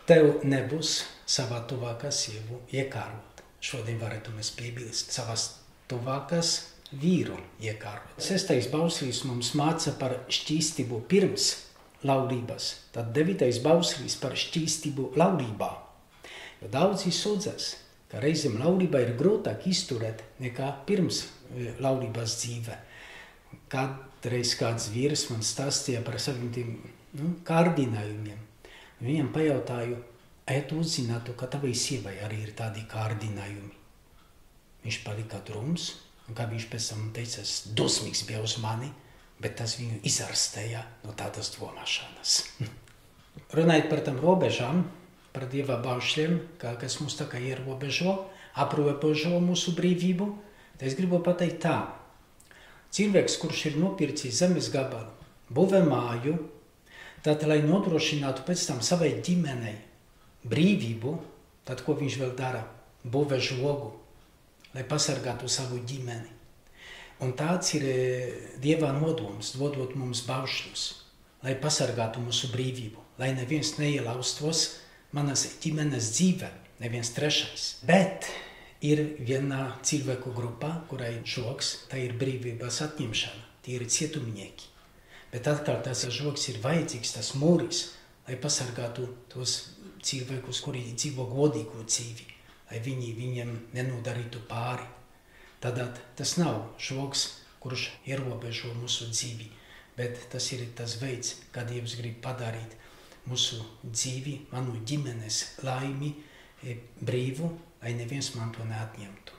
Tev nebūs savā tuvākā sievu iekārot. Šodien varētu mēs piebilst savas tuvākās vīru iekārot. 6. bauslīs mums māca par šķīstību pirms laulības, tad 9. bauslīs par šķīstību laulībā. Jo daudzi sūdzas, ka reizēm laulībā ir grūtāk izturēt nekā pirms laulības dzīve. Kādreiz kāds vīrs man stāstīja par saviem kārdinājumiem. Viņam pajautāju, ja tu uzzinātu, ka tavai sievai arī ir tādi kārdinājumi. Viņš palika drums, un kā viņš pēc tam teica, dosmīgs bija uz mani, bet tas viņu izārstēja no tādas domāšanas. Runājot par tam robežām, par Dieva baušļiem, kas mūs tā kā ierobežo, aprobežo mūsu brīvību, tad es gribu pateikt tā. Cilvēks, kurš ir nopircis zemes gabalu, būvē māju, tad, lai nodrošinātu pēc tam savai ģimenei brīvību, tad ko viņš vēl dara? Būvē žogu, lai pasargātu savu ģimeni. Un tāds ir Dieva nodoms, dodot mums baušļus, lai pasargātu mūsu brīvību, lai neviens neielaustos manas ģimenes dzīvē, neviens trešais. Bet ir viena cilvēku grupa, kurai žogs, tā ir brīvības atņemšana, tie ir cietumnieki. Bet atkal tas žogs ir vajadzīgs, tas mūris, lai pasargātu tos cilvēkus, kuri dzīvo godīgu dzīvi, lai viņiem nenodarītu pāri. Tad tas nav žogs, kurš ierobežo mūsu dzīvi, bet tas ir tas veids, kā Dievs grib padarīt mūsu dzīvi, manu ģimenes laimi brīvu, lai neviens man to neatņemtu.